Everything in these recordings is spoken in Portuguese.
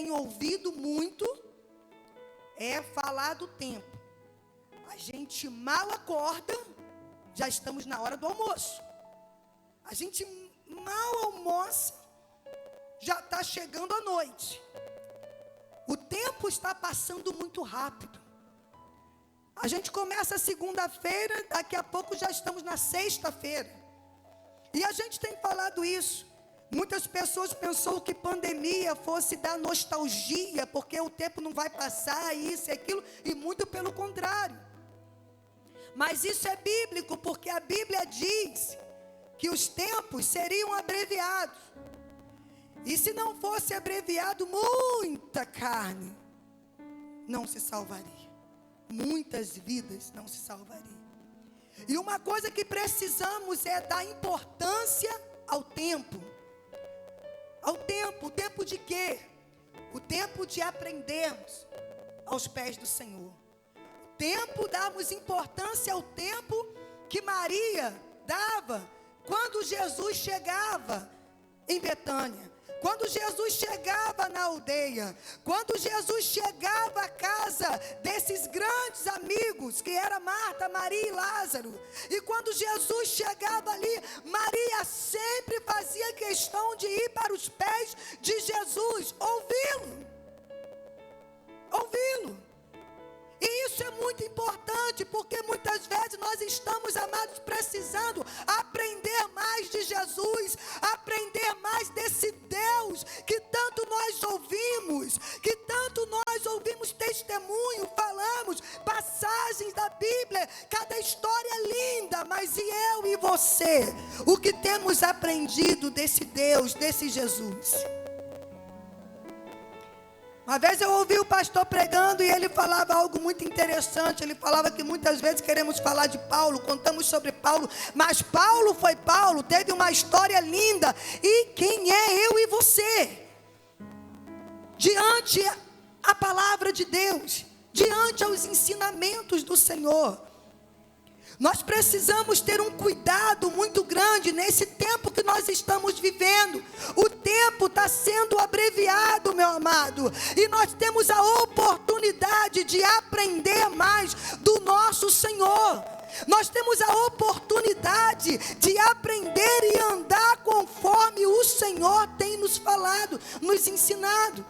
tenho ouvido muito é falar do tempo. A gente mal acorda, já estamos na hora do almoço. A gente mal almoça, já está chegando a noite. O tempo está passando muito rápido. A gente começa a segunda-feira, daqui a pouco já estamos na sexta-feira. E a gente tem falado isso. Muitas pessoas pensou que pandemia fosse dar nostalgia, porque o tempo não vai passar, isso e aquilo, e muito pelo contrário. Mas isso é bíblico, porque a Bíblia diz que os tempos seriam abreviados. E se não fosse abreviado, muita carne não se salvaria. Muitas vidas não se salvariam. E uma coisa que precisamos é dar importância ao tempo. Ao tempo. O tempo de quê? O tempo de aprendermos aos pés do Senhor. O tempo, darmos importância ao tempo que Maria dava quando Jesus chegava em Betânia. Quando Jesus chegava na aldeia, quando Jesus chegava à casa desses grandes amigos, que era Marta, Maria e Lázaro, e quando Jesus chegava ali, Maria sempre fazia questão de ir para os pés de Jesus, ouvi-lo. E isso é muito importante, porque muitas vezes nós estamos, amados, precisando aprender mais de Jesus, aprender mais desse Deus que tanto nós ouvimos testemunho, falamos passagens da Bíblia, cada história é linda, mas e eu e você? O que temos aprendido desse Deus, desse Jesus? Uma vez eu ouvi o pastor pregando e ele falava algo muito interessante. Ele falava que muitas vezes queremos falar de Paulo, contamos sobre Paulo, mas Paulo foi Paulo, teve uma história linda. E quem é eu e você? Diante a palavra de Deus, diante aos ensinamentos do Senhor. Nós precisamos ter um cuidado muito grande nesse tempo que nós estamos vivendo. O tempo está sendo abreviado, meu amado. E nós temos a oportunidade de aprender mais do nosso Senhor. Nós temos a oportunidade de aprender e andar conforme o Senhor tem nos falado, nos ensinado.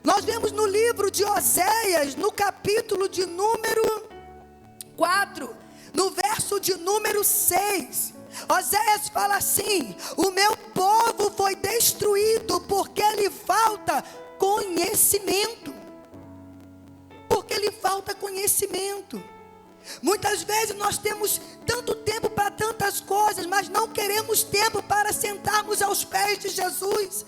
Nós vemos no livro de Oséias, no capítulo de número 4, no verso de número 6, Oséias fala assim: o meu povo foi destruído porque lhe falta conhecimento. Porque lhe falta conhecimento. Muitas vezes nós temos tanto tempo para tantas coisas, mas não queremos tempo para sentarmos aos pés de Jesus.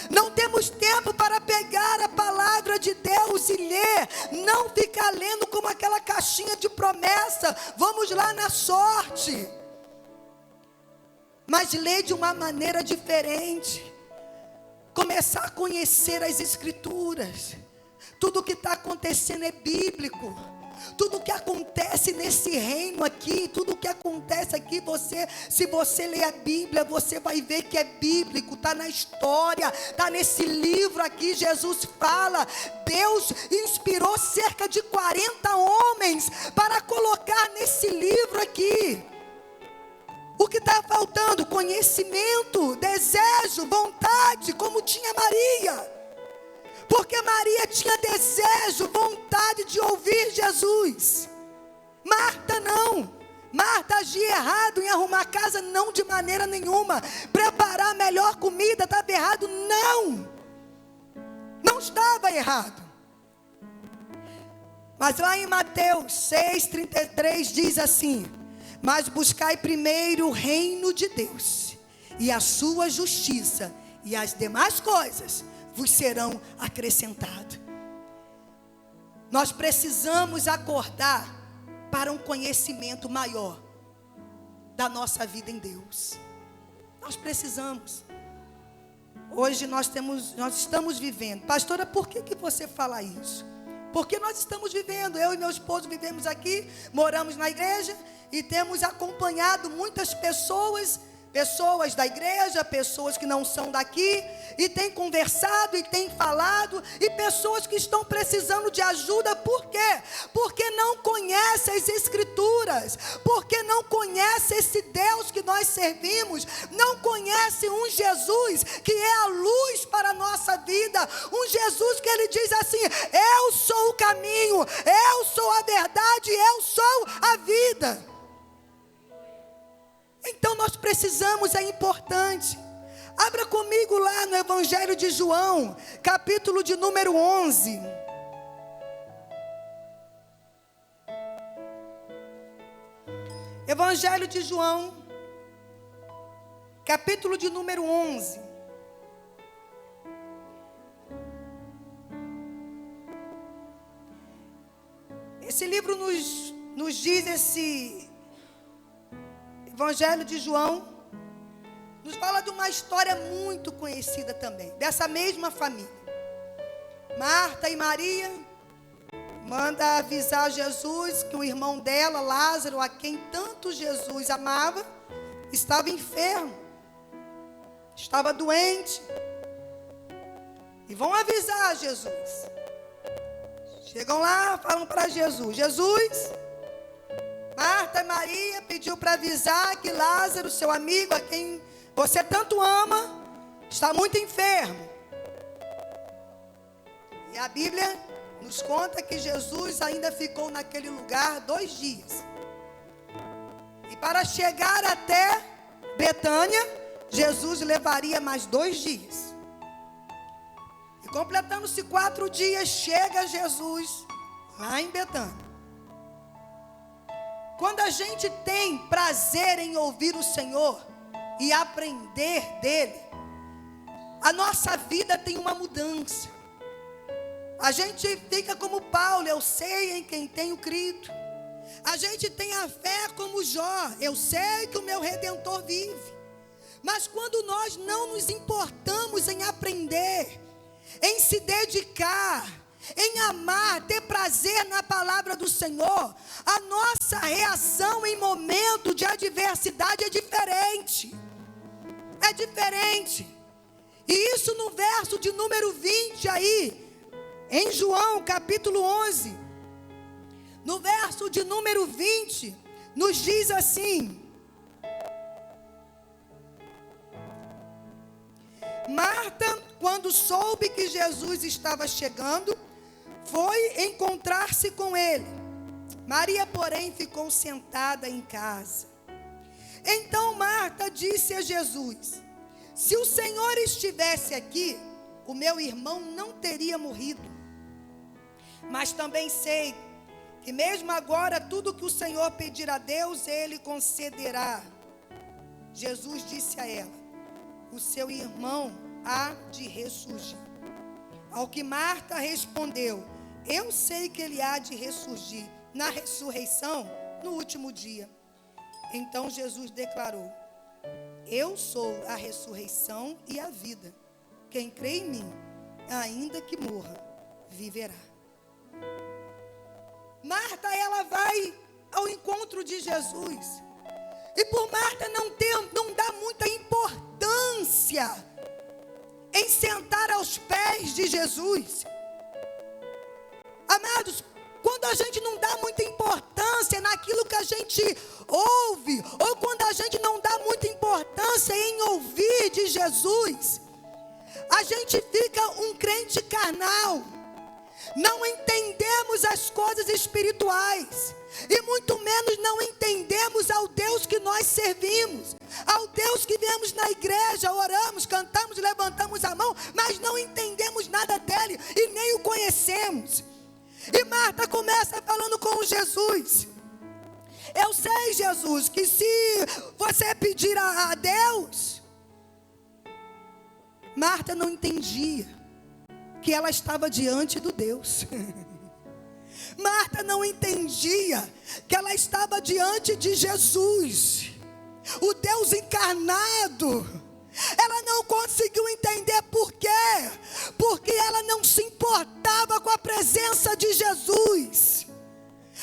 Não temos tempo para pegar a palavra de Deus e ler. Não ficar lendo como aquela caixinha de promessa. Vamos lá na sorte. Mas ler de uma maneira diferente. Começar a conhecer as Escrituras. Tudo o que está acontecendo é bíblico. Tudo que acontece nesse reino aqui, tudo que acontece aqui, se você ler a Bíblia, você vai ver que é bíblico, está na história, está nesse livro aqui. Jesus fala, Deus inspirou cerca de 40 homens para colocar nesse livro aqui. O que está faltando? Conhecimento, desejo, vontade, como tinha Maria. Porque Maria tinha desejo, vontade de ouvir Jesus. Marta não. Marta agia errado em arrumar a casa, não, de maneira nenhuma. Preparar a melhor comida, estava errado? Não. Não estava errado. Mas lá em Mateus 6,33 diz assim: mas buscai primeiro o reino de Deus e a sua justiça, e as demais coisas vos serão acrescentadas. Nós precisamos acordar para um conhecimento maior da nossa vida em Deus. Nós precisamos. Hoje nós estamos vivendo. Pastora, por que você fala isso? Porque nós estamos vivendo. Eu e meu esposo vivemos aqui, moramos na igreja e temos acompanhado muitas pessoas pessoas da igreja, pessoas que não são daqui, e tem conversado e tem falado, e pessoas que estão precisando de ajuda. Por quê? Porque não conhece as Escrituras, porque não conhece esse Deus que nós servimos, não conhece um Jesus que é a luz para a nossa vida, um Jesus que ele diz assim: eu sou o caminho, eu sou a verdade, eu sou a vida. Então nós precisamos, é importante. Abra comigo lá no Evangelho de João, capítulo de número 11. Evangelho de João, capítulo de número 11. Esse livro nos diz, esse Evangelho de João nos fala de uma história muito conhecida também, dessa mesma família. Marta e Maria manda avisar Jesus que o irmão dela, Lázaro, a quem tanto Jesus amava, estava enfermo, estava doente. E vão avisar Jesus. Chegam lá, falam para Jesus: Jesus, Marta e Maria pediu para avisar que Lázaro, seu amigo, a quem você tanto ama, está muito enfermo. E a Bíblia nos conta que Jesus ainda ficou naquele lugar 2 dias. E para chegar até Betânia, Jesus levaria mais 2 dias. E completando-se 4 dias, chega Jesus lá em Betânia. Quando a gente tem prazer em ouvir o Senhor e aprender dele, a nossa vida tem uma mudança. A gente fica como Paulo: eu sei em quem tenho crido. A gente tem a fé como Jó: eu sei que o meu Redentor vive. Mas quando nós não nos importamos em aprender, em se dedicar, em amar, ter prazer na palavra do Senhor, a nossa reação em momento de adversidade é diferente. É diferente. E isso no verso de número 20 aí, em João capítulo 11, no verso de número 20, nos diz assim: Marta, quando soube que Jesus estava chegando, foi encontrar-se com ele. Maria, porém, ficou sentada em casa. Então Marta disse a Jesus: se o Senhor estivesse aqui, o meu irmão não teria morrido. Mas também sei que mesmo agora tudo que o Senhor pedir a Deus, Ele concederá. Jesus disse a ela: o seu irmão há de ressurgir. Ao que Marta respondeu: eu sei que ele há de ressurgir na ressurreição no último dia. Então Jesus declarou: eu sou a ressurreição e a vida. Quem crê em mim, ainda que morra, viverá. Marta, ela vai ao encontro de Jesus. E por Marta não dá muita importância em sentar aos pés de Jesus. Amados, quando a gente não dá muita importância naquilo que a gente ouve, ou quando a gente não dá muita importância em ouvir de Jesus, a gente fica um crente carnal. Não entendemos as coisas espirituais, e muito menos não entendemos ao Deus que nós servimos, ao Deus que viemos na igreja, oramos, cantamos, levantamos a mão, mas não entendemos nada dele e nem o conhecemos. E Marta começa falando com Jesus: eu sei, Jesus, que se você pedir a Deus. Marta não entendia que ela estava diante do Deus. Marta não entendia que ela estava diante de Jesus, o Deus encarnado. Ela não conseguiu entender por quê? Porque ela não se importava com a presença de Jesus.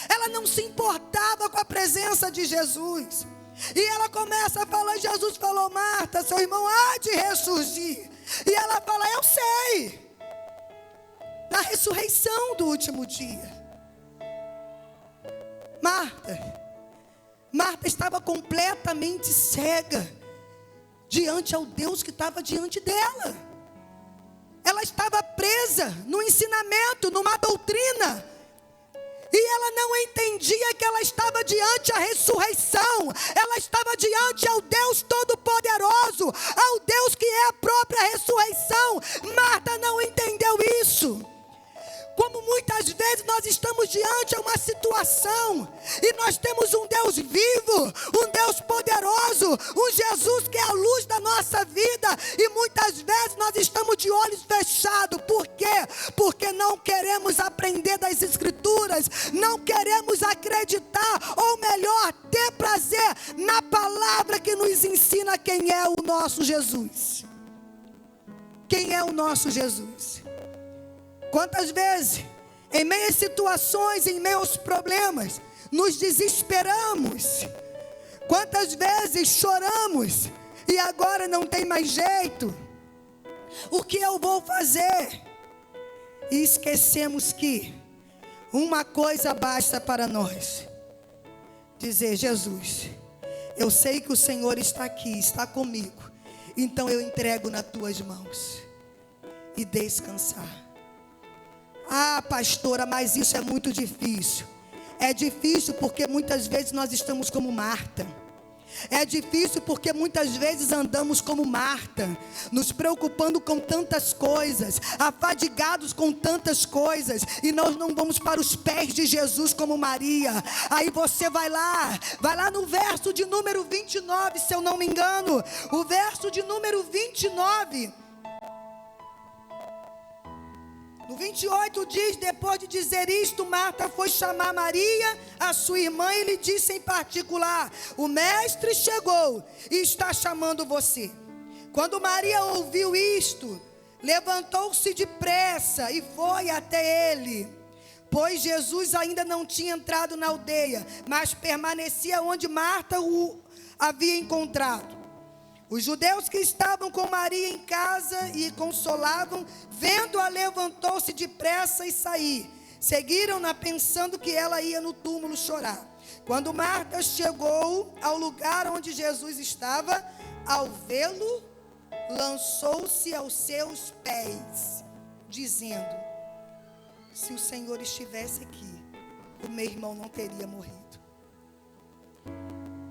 Ela não se importava com a presença de Jesus. E ela começa a falar, Jesus falou: Marta, seu irmão há de ressurgir. E ela fala: eu sei. Na ressurreição do último dia. Marta estava completamente cega diante ao Deus que estava diante dela. Ela estava presa no ensinamento, numa doutrina. E ela não entendia que ela estava diante a ressurreição. Ela estava diante ao Deus Todo-Poderoso, ao Deus que é a própria ressurreição. Marta não entendeu isso. Como muitas vezes nós estamos diante de uma situação e nós temos um Deus vivo, um Deus poderoso, um Jesus que é a luz da nossa vida, e muitas vezes nós estamos de olhos fechados. Por quê? Porque não queremos aprender das Escrituras, não queremos acreditar, ou melhor, ter prazer na palavra que nos ensina quem é o nosso Jesus. Quem é o nosso Jesus? Quantas vezes, em meio às situações, em meio aos problemas, nos desesperamos? Quantas vezes choramos e agora não tem mais jeito? O que eu vou fazer? E esquecemos que uma coisa basta para nós: dizer: Jesus, eu sei que o Senhor está aqui, está comigo, então eu entrego nas tuas mãos, e descansar. Ah, pastora, mas isso é muito difícil. É difícil porque muitas vezes nós estamos como Marta. É difícil porque muitas vezes andamos como Marta, nos preocupando com tantas coisas, afadigados com tantas coisas, e nós não vamos para os pés de Jesus como Maria. Aí você vai lá no verso de número 29, se eu não me engano, o verso de número 29. No 28 diz: depois de dizer isto, Marta foi chamar Maria, a sua irmã, e lhe disse em particular: o mestre chegou e está chamando você. Quando Maria ouviu isto, levantou-se depressa e foi até ele, pois Jesus ainda não tinha entrado na aldeia, mas permanecia onde Marta o havia encontrado. Os judeus que estavam com Maria em casa e consolavam, vendo-a, levantou-se depressa e saiu. Seguiram-na pensando que ela ia no túmulo chorar. Quando Marta chegou ao lugar onde Jesus estava, ao vê-lo, lançou-se aos seus pés, dizendo: se o Senhor estivesse aqui, o meu irmão não teria morrido.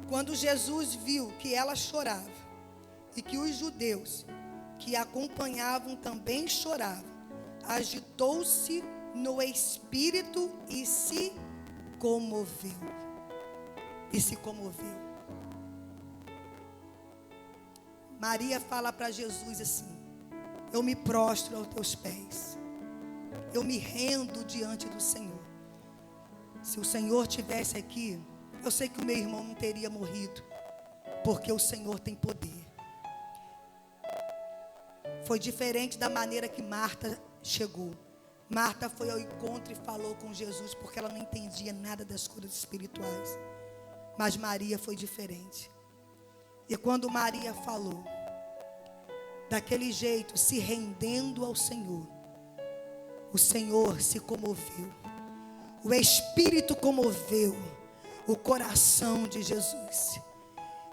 Quando Jesus viu que ela chorava, e que os judeus que a acompanhavam também choravam, agitou-se no espírito e se comoveu. Maria fala para Jesus assim: eu me prostro aos teus pés, eu me rendo diante do Senhor. Se o Senhor estivesse aqui, eu sei que o meu irmão não teria morrido, porque o Senhor tem poder. Foi diferente da maneira que Marta chegou. Marta foi ao encontro e falou com Jesus, porque ela não entendia nada das coisas espirituais. Mas Maria foi diferente. E quando Maria falou, daquele jeito, se rendendo ao Senhor, o Senhor se comoveu. O Espírito comoveu o coração de Jesus.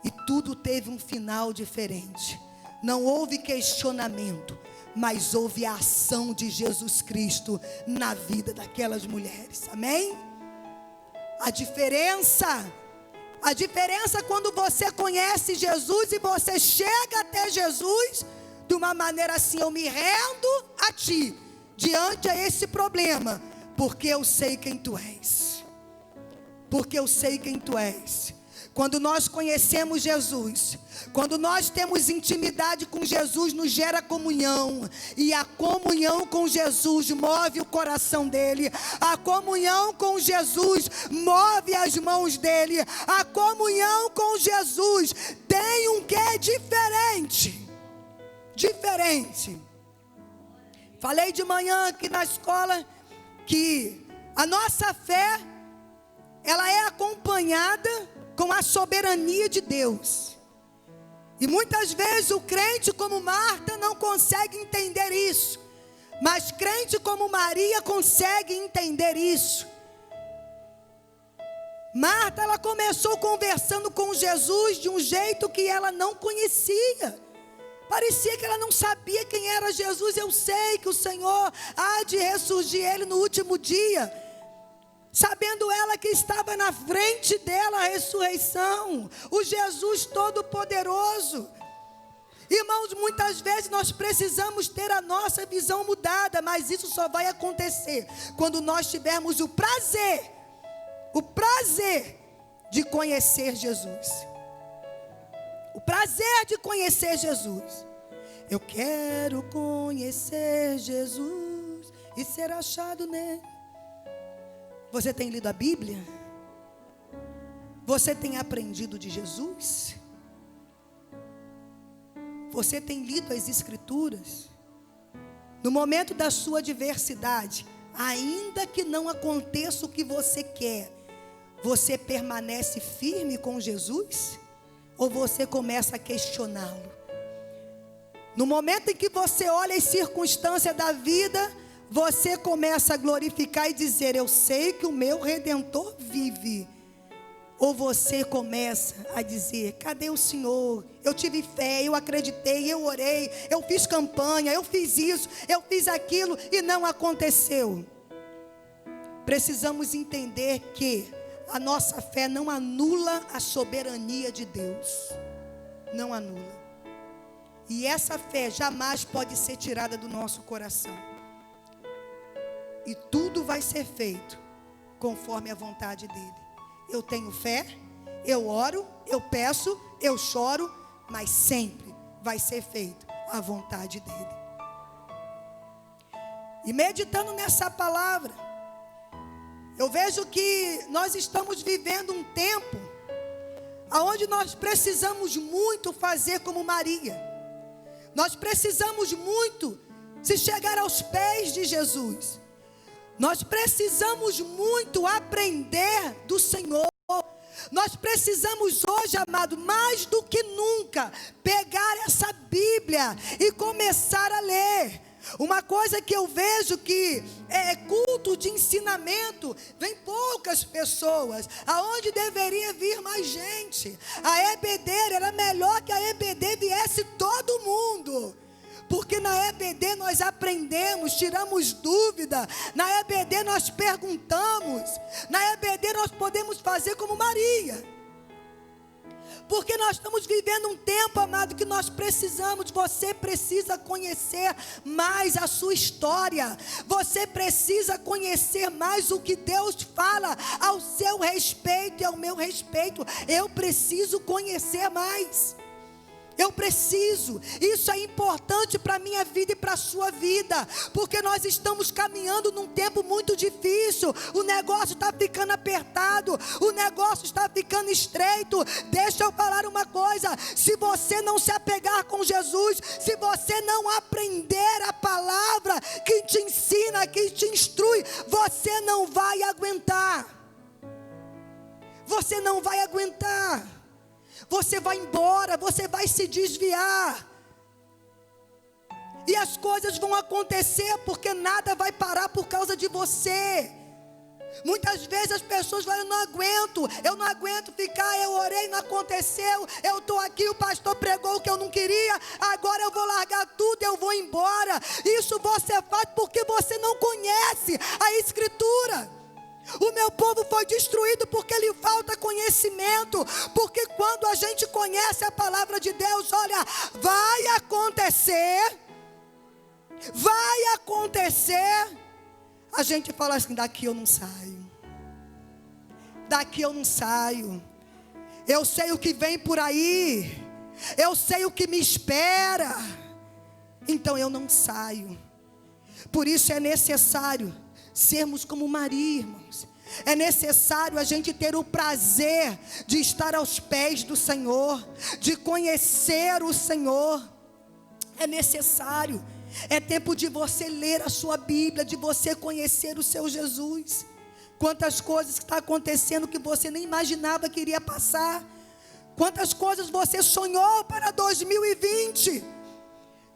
E tudo teve um final diferente. Não houve questionamento, mas houve a ação de Jesus Cristo na vida daquelas mulheres. Amém? A diferença quando você conhece Jesus e você chega até Jesus de uma maneira assim: eu me rendo a ti, diante a esse problema, porque eu sei quem tu és. Porque eu sei quem tu és. Quando nós conhecemos Jesus, quando nós temos intimidade com Jesus, nos gera comunhão. E a comunhão com Jesus move o coração dele. A comunhão com Jesus move as mãos dele. A comunhão com Jesus tem um quê diferente. Diferente. Falei de manhã aqui na escola que a nossa fé, ela é acompanhada com a soberania de Deus. E muitas vezes o crente como Marta não consegue entender isso. Mas crente como Maria consegue entender isso. Marta, ela começou conversando com Jesus de um jeito que ela não conhecia. Parecia que ela não sabia quem era Jesus. Eu sei que o Senhor há de ressurgir ele no último dia. Sabendo ela que estava na frente dela a ressurreição, o Jesus Todo-Poderoso. Irmãos, muitas vezes nós precisamos ter a nossa visão mudada, mas isso só vai acontecer quando nós tivermos o prazer de conhecer Jesus. O prazer de conhecer Jesus. Eu quero conhecer Jesus e ser achado nele. Você tem lido a Bíblia? Você tem aprendido de Jesus? Você tem lido as Escrituras? No momento da sua adversidade, ainda que não aconteça o que você quer, você permanece firme com Jesus? Ou você começa a questioná-lo? No momento em que você olha as circunstâncias da vida, você começa a glorificar e dizer: eu sei que o meu Redentor vive. Ou você começa a dizer: cadê o Senhor? Eu tive fé, eu acreditei, eu orei, eu fiz campanha, eu fiz isso, eu fiz aquilo e não aconteceu. Precisamos entender que a nossa fé não anula a soberania de Deus. Não anula. E essa fé jamais pode ser tirada do nosso coração. E tudo vai ser feito conforme a vontade dele. Eu tenho fé, eu oro, eu peço, eu choro, mas sempre vai ser feito a vontade dele. E meditando nessa palavra, eu vejo que nós estamos vivendo um tempo onde nós precisamos muito fazer como Maria. Nós precisamos muito se chegar aos pés de Jesus. Nós precisamos muito aprender do Senhor. Nós precisamos hoje, amado, mais do que nunca, pegar essa Bíblia e começar a ler. Uma coisa que eu vejo que é culto de ensinamento, vem poucas pessoas, aonde deveria vir mais gente. A EBD era melhor que a EBD viesse todo mundo. Porque na EBD nós aprendemos, tiramos dúvida. Na EBD nós perguntamos. Na EBD nós podemos fazer como Maria. Porque nós estamos vivendo um tempo, amado, que nós precisamos. Você precisa conhecer mais a sua história. Você precisa conhecer mais o que Deus fala ao seu respeito e ao meu respeito. Eu preciso conhecer mais. Eu preciso, isso é importante para a minha vida e para a sua vida, porque nós estamos caminhando num tempo muito difícil, o negócio está ficando apertado, o negócio está ficando estreito. Deixa eu falar uma coisa: se você não se apegar com Jesus, se você não aprender a palavra que te ensina, que te instrui, você não vai aguentar. Você não vai aguentar. Você vai embora, você vai se desviar. E as coisas vão acontecer porque nada vai parar por causa de você. Muitas vezes as pessoas falam: eu não aguento ficar, eu orei, não aconteceu, eu estou aqui, o pastor pregou o que eu não queria, agora eu vou largar tudo, eu vou embora. Isso você faz porque você não conhece a Escritura. O meu povo foi destruído porque lhe falta conhecimento. Porque quando a gente conhece a palavra de Deus, olha, vai acontecer. A gente fala assim: daqui eu não saio. Daqui eu não saio. Eu sei o que vem por aí. Eu sei o que me espera. Então eu não saio. Por isso é necessário sermos como Maria, irmãos. É necessário a gente ter o prazer de estar aos pés do Senhor, de conhecer o Senhor. É necessário. É tempo de você ler a sua Bíblia, de você conhecer o seu Jesus. Quantas coisas que estão acontecendo que você nem imaginava que iria passar. Quantas coisas você sonhou para 2020.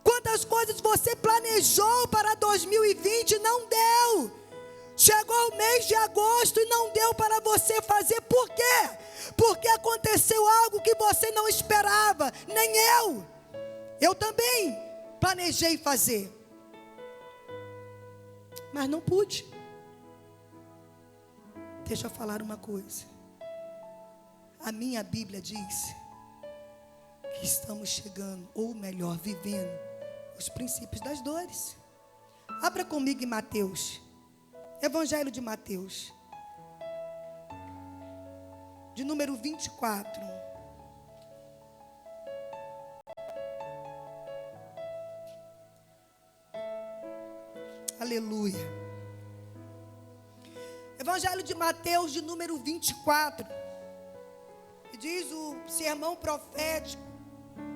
Quantas coisas você planejou para 2020 e não deu. Chegou o mês de agosto e não deu para você fazer. Por quê? Porque aconteceu algo que você não esperava. Nem eu. Eu também planejei fazer. Mas não pude. Deixa eu falar uma coisa. A minha Bíblia diz que estamos chegando, ou melhor, vivendo os princípios das dores. Abra comigo em Mateus. Evangelho de Mateus. De número 24. Aleluia. Evangelho de Mateus, de número 24. E diz o sermão profético,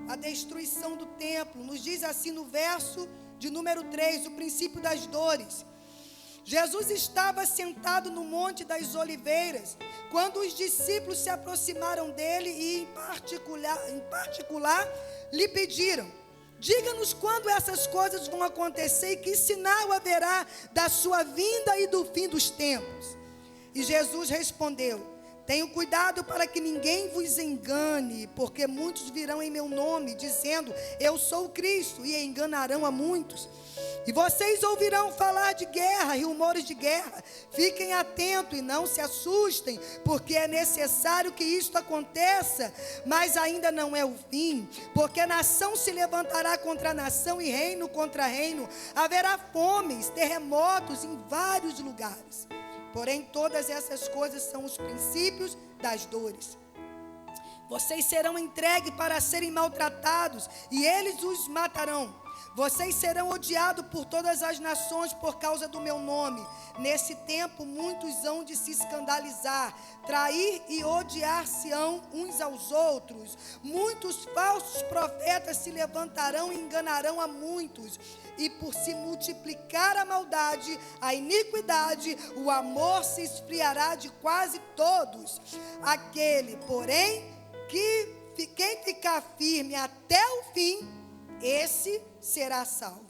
a destruição do templo. Nos diz assim no verso de número 3, o princípio das dores. Jesus estava sentado no Monte das Oliveiras, quando os discípulos se aproximaram dele e em particular lhe pediram: diga-nos quando essas coisas vão acontecer e que sinal haverá da sua vinda e do fim dos tempos. E Jesus respondeu: tenham cuidado para que ninguém vos engane, porque muitos virão em meu nome, dizendo: eu sou o Cristo, e enganarão a muitos. E vocês ouvirão falar de guerra e rumores de guerra. Fiquem atentos e não se assustem, porque é necessário que isto aconteça, mas ainda não é o fim. Porque nação se levantará contra nação e reino contra reino. Haverá fomes, terremotos em vários lugares. Porém, todas essas coisas são os princípios das dores. Vocês serão entregues para serem maltratados, e eles os matarão. Vocês serão odiados por todas as nações por causa do meu nome. Nesse tempo, muitos hão de se escandalizar, trair e odiar-se-ão uns aos outros. Muitos falsos profetas se levantarão e enganarão a muitos. E por se multiplicar a maldade, a iniquidade, o amor se esfriará de quase todos. Aquele, porém, quem ficar firme até o fim, esse será salvo.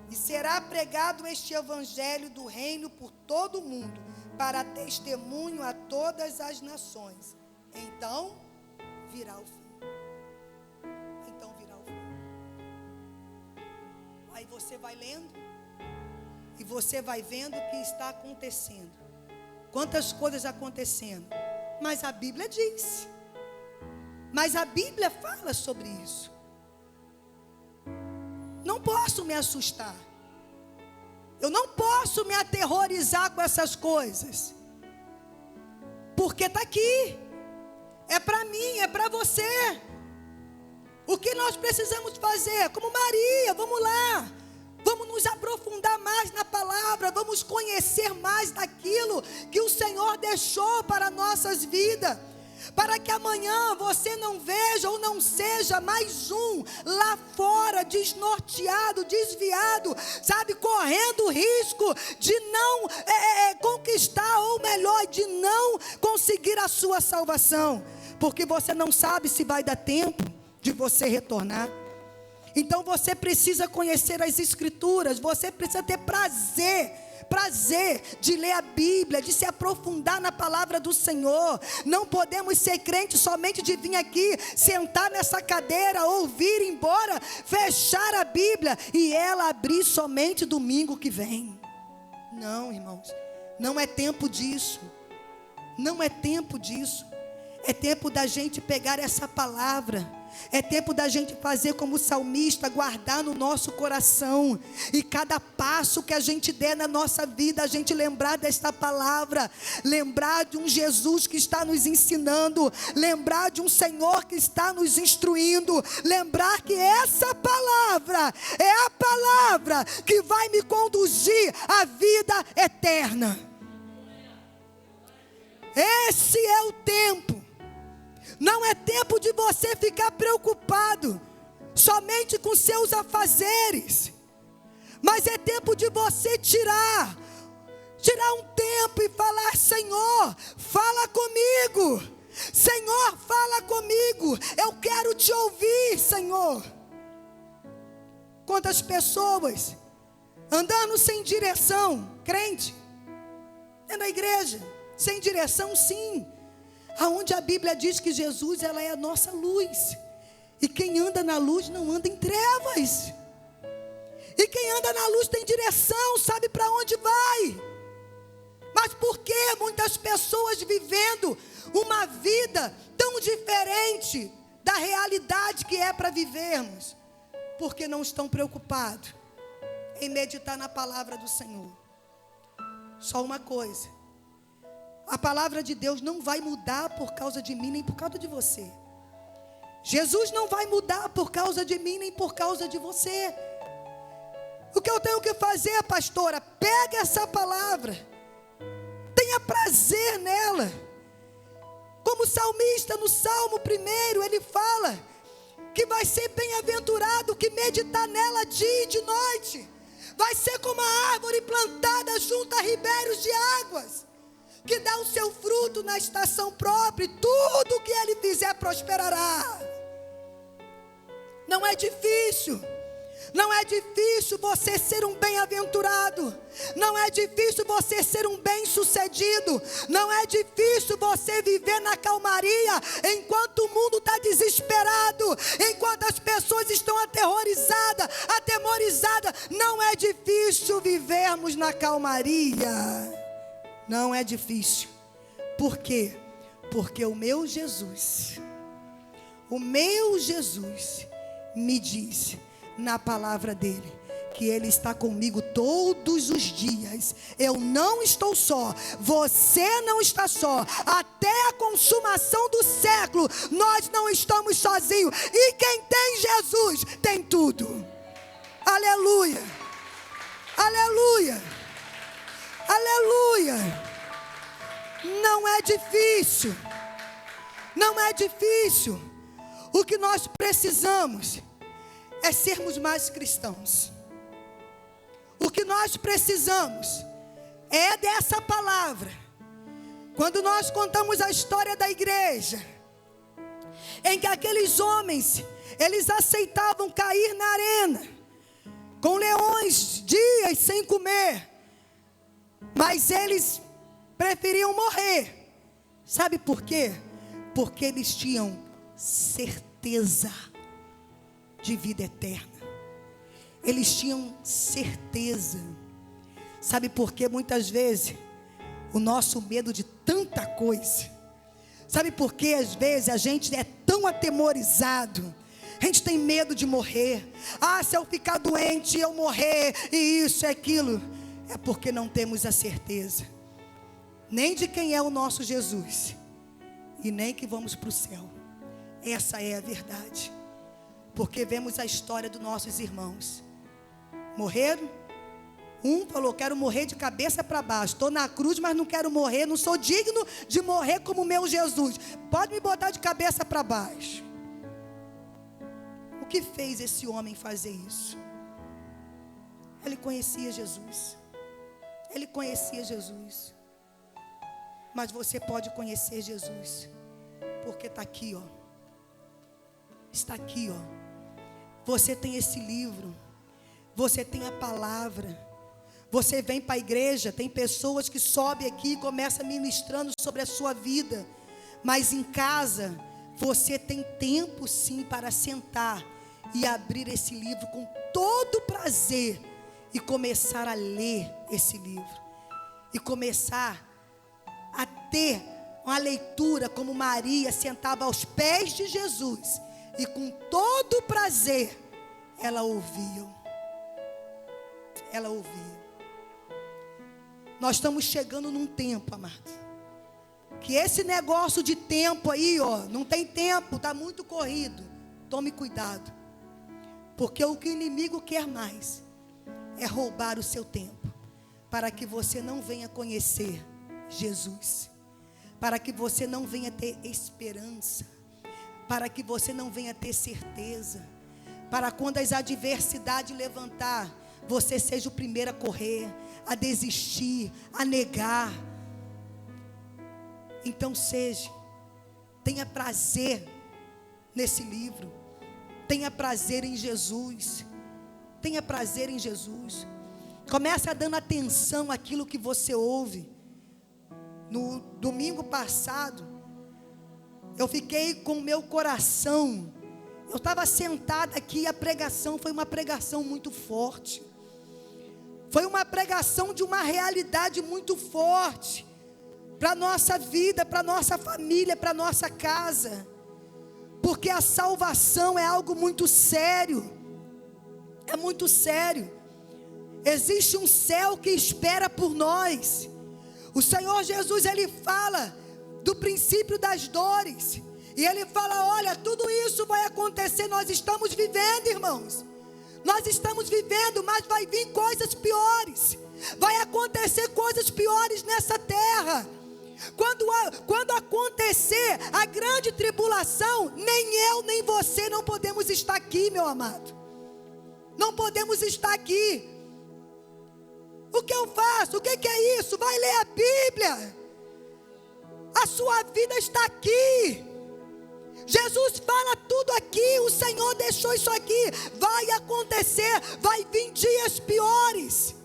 E será pregado este evangelho do reino por todo o mundo, para testemunho a todas as nações. Então virá o fim. Então virá o fim. Aí você vai lendo, e você vai vendo o que está acontecendo. Quantas coisas acontecendo. Mas a Bíblia diz. Mas a Bíblia fala sobre isso. Não posso me assustar. Eu não posso me aterrorizar com essas coisas. Porque está aqui. É para mim, é para você. O que nós precisamos fazer? Como Maria, vamos lá. Vamos nos aprofundar mais na palavra. Vamos conhecer mais daquilo que o Senhor deixou para nossas vidas. Para que amanhã você não veja ou não seja mais um lá fora, desnorteado, desviado, sabe, correndo o risco de não conquistar, ou melhor, de não conseguir a sua salvação, porque você não sabe se vai dar tempo de você retornar. Então você precisa conhecer as Escrituras, você precisa ter prazer de ler a Bíblia, de se aprofundar na palavra do Senhor. Não podemos ser crentes somente de vir aqui, sentar nessa cadeira, ouvir, ir embora, fechar a Bíblia e ela abrir somente domingo que vem. Não, irmãos, não é tempo disso. Não é tempo disso. É tempo da gente pegar essa palavra. É tempo da gente fazer como o salmista, guardar no nosso coração. E cada passo que a gente der na nossa vida, a gente lembrar desta palavra. Lembrar de um Jesus que está nos ensinando. Lembrar de um Senhor que está nos instruindo. Lembrar que essa palavra é a palavra que vai me conduzir à vida eterna. Esse é o tempo. Não é tempo de você ficar preocupado somente com seus afazeres, mas é tempo de você tirar Tirar um tempo e falar: Senhor, fala comigo. Senhor, fala comigo. Eu quero te ouvir, Senhor. Quantas pessoas andando sem direção, crente, é na igreja, sem direção, sim. Aonde a Bíblia diz que Jesus, ela é a nossa luz. E quem anda na luz não anda em trevas. E quem anda na luz tem direção, sabe para onde vai. Mas por que muitas pessoas vivendo uma vida tão diferente da realidade que é para vivermos? Porque não estão preocupados em meditar na palavra do Senhor. Só uma coisa: a palavra de Deus não vai mudar por causa de mim nem por causa de você. Jesus não vai mudar por causa de mim nem por causa de você. O que eu tenho que fazer, pastora? Pega essa palavra, tenha prazer nela. Como o salmista no Salmo 1, ele fala que vai ser bem-aventurado que meditar nela dia e de noite. Vai ser como a árvore plantada junto a ribeiros de águas, que dá o seu fruto na estação própria, e tudo o que ele fizer prosperará. Não é difícil. Não é difícil você ser um bem-aventurado. Não é difícil você ser um bem-sucedido. Não é difícil você viver na calmaria enquanto o mundo está desesperado, enquanto as pessoas estão atemorizadas. Não é difícil vivermos na calmaria. Não é difícil. Por quê? Porque o meu Jesus me diz na palavra dele que ele está comigo todos os dias. Eu não estou só, você não está só. Até a consumação do século nós não estamos sozinhos. E quem tem Jesus tem tudo. Aleluia, aleluia, aleluia. Não é difícil. Não é difícil. O que nós precisamos é sermos mais cristãos. O que nós precisamos é dessa palavra. Quando nós contamos a história da igreja, em que aqueles homens, eles aceitavam cair na arena, com leões, dias sem comer, mas eles preferiam morrer. Sabe por quê? Porque eles tinham certeza de vida eterna. Eles tinham certeza. Sabe por quê? Muitas vezes o nosso medo de tanta coisa. Sabe por quê? Às vezes a gente é tão atemorizado. A gente tem medo de morrer. Se eu ficar doente, eu morrer, e isso e aquilo. É porque não temos a certeza nem de quem é o nosso Jesus, e nem que vamos para o céu. Essa é a verdade. Porque vemos a história dos nossos irmãos. Morreram. Um falou: quero morrer de cabeça para baixo. Estou na cruz, mas não quero morrer. Não sou digno de morrer como meu Jesus. Pode me botar de cabeça para baixo. O que fez esse homem fazer isso? Ele conhecia Jesus. Ele conhecia Jesus. Mas você pode conhecer Jesus, porque está aqui, ó. Está aqui, ó. Você tem esse livro. Você tem a palavra. Você vem para a igreja. Tem pessoas que sobem aqui e começam ministrando sobre a sua vida. Mas em casa, você tem tempo sim para sentar e abrir esse livro com todo prazer. E começar a ler esse livro. E começar a ter uma leitura como Maria sentava aos pés de Jesus. E com todo prazer, ela ouvia. Ela ouvia. Nós estamos chegando num tempo, amado, que esse negócio de tempo aí, ó, não tem tempo, está muito corrido. Tome cuidado. Porque o que o inimigo quer mais é roubar o seu tempo, para que você não venha conhecer Jesus, para que você não venha ter esperança, para que você não venha ter certeza, para quando as adversidades levantar, você seja o primeiro a correr, a desistir, a negar. Então tenha prazer nesse livro, tenha prazer em Jesus, tenha prazer em Jesus. Comece a dando atenção àquilo que você ouve. No domingo passado, eu fiquei com o meu coração, eu estava sentada aqui, a pregação foi uma pregação muito forte, foi uma pregação de uma realidade muito forte, para a nossa vida, para a nossa família, para a nossa casa, porque a salvação é algo muito sério, é muito sério. Existe um céu que espera por nós. O Senhor Jesus, Ele fala do princípio das dores, e Ele fala, olha, tudo isso vai acontecer, nós estamos vivendo, irmãos, nós estamos vivendo, mas vai vir coisas piores, vai acontecer coisas piores nessa terra. Quando acontecer a grande tribulação, nem eu nem você não podemos estar aqui, meu amado, não podemos estar aqui. O que eu faço? O que é isso? Vai ler a Bíblia, a sua vida está aqui, Jesus fala tudo aqui, o Senhor deixou isso aqui, vai acontecer, vai vir dias piores,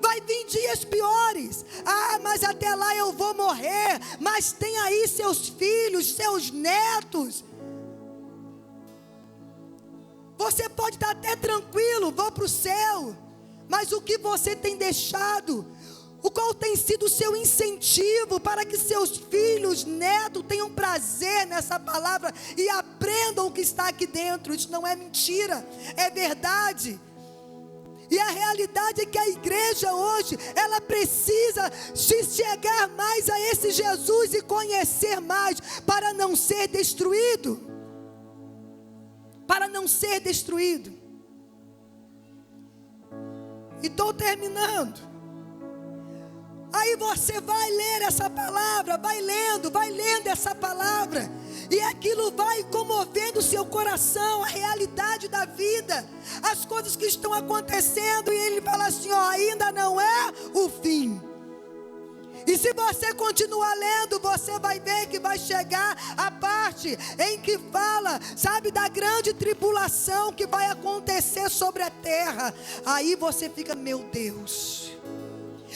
vai vir dias piores. Ah, mas até lá eu vou morrer. Mas tem aí seus filhos, seus netos. Você pode estar até tranquilo, vou para o céu. Mas o que você tem deixado? Qual tem sido o seu incentivo para que seus filhos, netos tenham prazer nessa palavra e aprendam o que está aqui dentro? Isso não é mentira, é verdade. E a realidade é que a igreja hoje, ela precisa se chegar mais a esse Jesus e conhecer mais, para não ser destruído. Para não ser destruído. E estou terminando. Aí você vai ler essa palavra, vai lendo essa palavra, e aquilo vai comovendo o seu coração, a realidade da vida, as coisas que estão acontecendo, e ele fala assim, ó, ainda não é o fim. E se você continuar lendo, você vai ver que vai chegar a parte em que fala, sabe, da grande tribulação que vai acontecer sobre a terra. Aí você fica, meu Deus.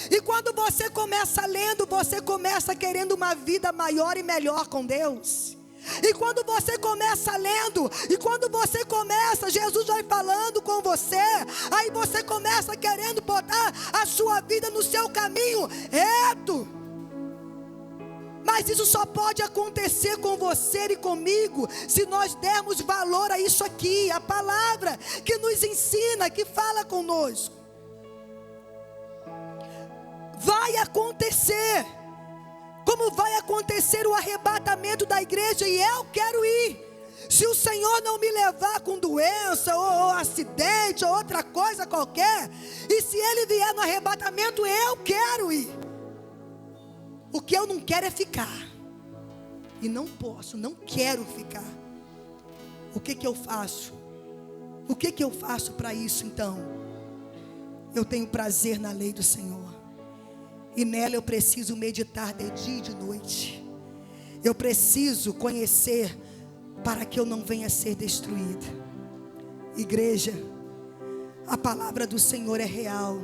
E quando você começa lendo, você começa querendo uma vida maior e melhor com Deus. E quando você começa lendo, e quando você começa, Jesus vai falando com você, aí você começa querendo botar a sua vida no seu caminho reto. Mas isso só pode acontecer com você e comigo, se nós dermos valor a isso aqui, a palavra que nos ensina, que fala conosco. Vai acontecer, como vai acontecer o arrebatamento da igreja, e eu quero ir. Se o Senhor não me levar com doença, ou acidente, ou outra coisa qualquer, e se Ele vier no arrebatamento, eu quero ir. O que eu não quero é ficar, e não posso, não quero ficar. O que eu faço? O que eu faço para isso então? Eu tenho prazer na lei do Senhor, e nela eu preciso meditar de dia e de noite. Eu preciso conhecer, para que eu não venha a ser destruída. Igreja, a palavra do Senhor é real.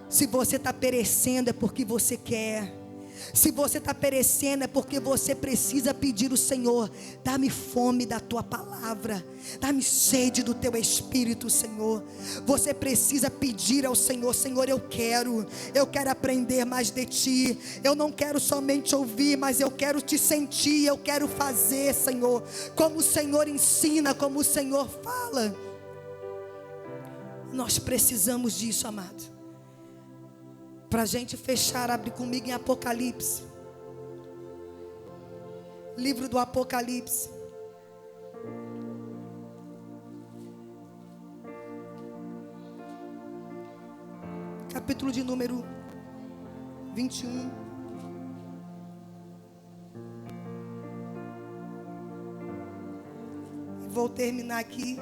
Se você está perecendo, é porque você quer. Se você está perecendo, é porque você precisa pedir ao Senhor, dá-me fome da tua palavra, dá-me sede do teu Espírito, Senhor. Você precisa pedir ao Senhor, Senhor, eu quero aprender mais de ti. Eu não quero somente ouvir, mas eu quero te sentir, eu quero fazer, Senhor, como o Senhor ensina, como o Senhor fala. Nós precisamos disso, amado. Para a gente fechar, abre comigo em Apocalipse. Livro do Apocalipse. Capítulo de número 21. Vou terminar aqui.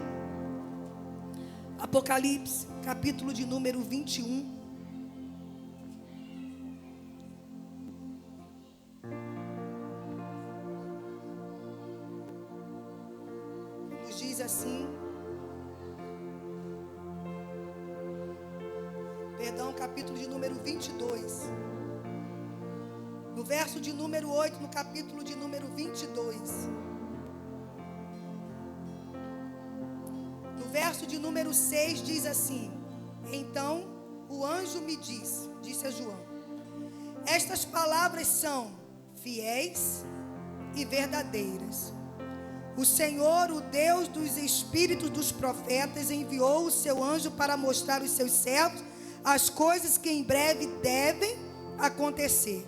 Apocalipse, capítulo de número 21. Nos diz assim. Perdão, capítulo de número 22. No verso de número 8, no capítulo de número 22. No verso de número 6 diz assim: então o anjo me disse a João: estas palavras são fiéis e verdadeiras. O Senhor, o Deus dos espíritos dos profetas, enviou o seu anjo para mostrar aos seus servos as coisas que em breve devem acontecer.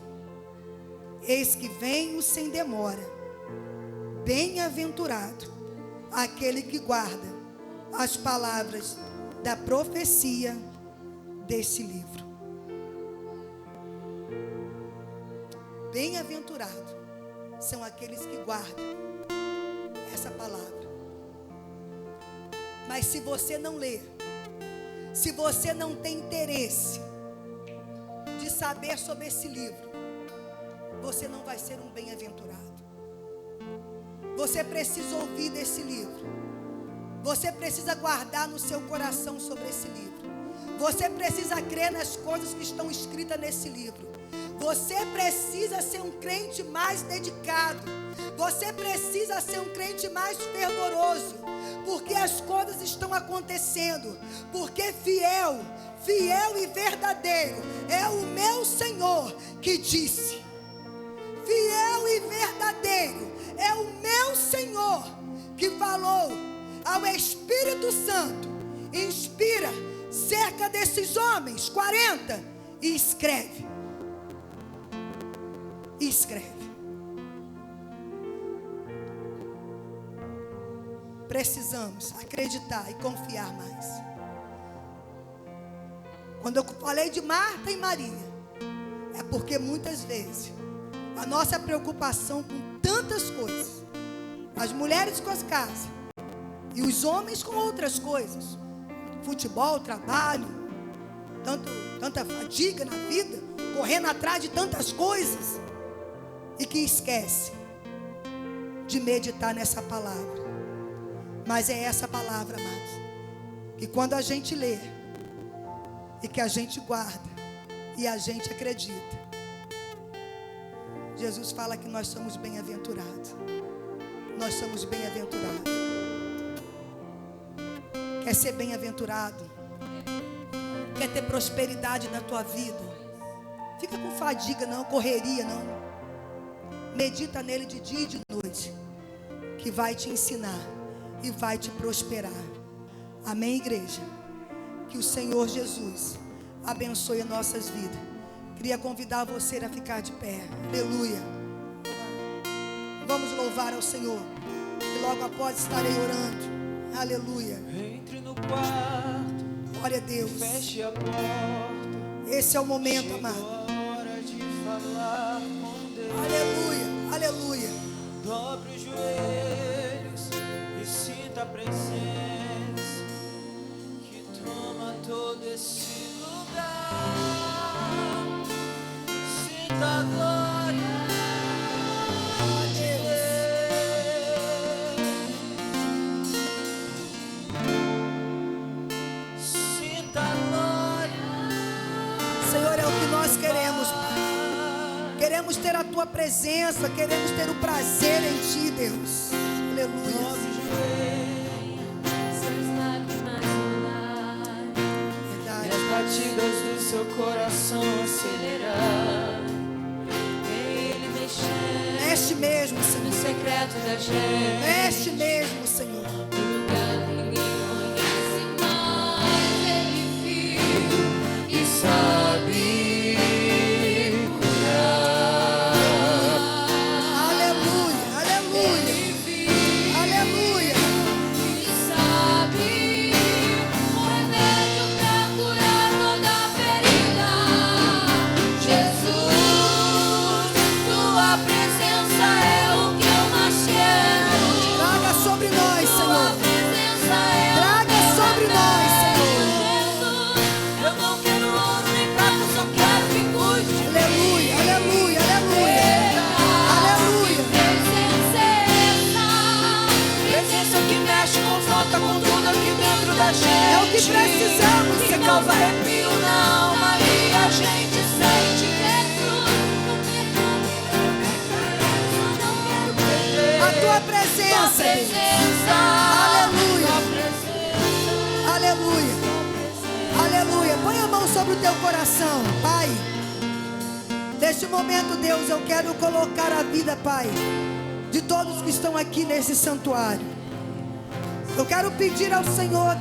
Eis que venho sem demora. Bem-aventurado aquele que guarda as palavras da profecia desse livro. Bem-aventurado são aqueles que guardam essa palavra. Mas se você não lê, se você não tem interesse de saber sobre esse livro, você não vai ser um bem-aventurado. Você precisa ouvir desse livro. Você precisa guardar no seu coração sobre esse livro. Você precisa crer nas coisas que estão escritas nesse livro. Você precisa ser um crente mais dedicado. Você precisa ser um crente mais fervoroso. Porque as coisas estão acontecendo. Porque fiel e verdadeiro é o meu Senhor que disse. Fiel e verdadeiro é o meu Senhor que falou ao Espírito Santo: inspira cerca desses homens, 40, e escreve. Precisamos acreditar e confiar mais. Quando eu falei de Marta e Maria, é porque muitas vezes a nossa preocupação com tantas coisas, as mulheres com as casas e os homens com outras coisas, futebol, trabalho, tanta fadiga na vida, correndo atrás de tantas coisas, e que esquece de meditar nessa palavra. Mas é essa palavra, amados, que quando a gente lê e que a gente guarda e a gente acredita, Jesus fala que nós somos bem-aventurados. Nós somos bem-aventurados. Quer ser bem-aventurado? Quer ter prosperidade na tua vida? Fica com fadiga não, correria não. Medita nele de dia e de noite, que vai te ensinar e vai te prosperar. Amém, igreja? Que o Senhor Jesus abençoe as nossas vidas. Queria convidar você a ficar de pé. Aleluia. Vamos louvar ao Senhor. E logo após estarei orando. Aleluia. Entre no quarto. Glória a Deus. Feche a porta. Esse é o momento, amado. Hora de falar com Deus. Aleluia. Aleluia. Dobre os joelhos e sinta a presença que toma todo esse lugar. Sinta a glória de Deus. Sinta a glória. Senhor, é o que nós queremos, Pai. Queremos ter a tua presença, queremos ter o prazer em ti, Deus. Aleluia. Verdade. E as batidas do seu coração acelerar. Ele mexer. Mexe mesmo, No Senhor. secreto da gente. Mexe mesmo, Senhor. No lugar que ninguém conhece, mas ele viu e sabe. Traga sobre nós, Senhor. causa arrepio na alma e a gente sente A tua presença, Deus. Aleluia. Aleluia. Aleluia. Põe a mão sobre o teu coração, Pai. Neste momento, Deus, eu quero colocar a vida, Pai, de todos que estão aqui nesse santuário. Eu quero pedir ao Senhor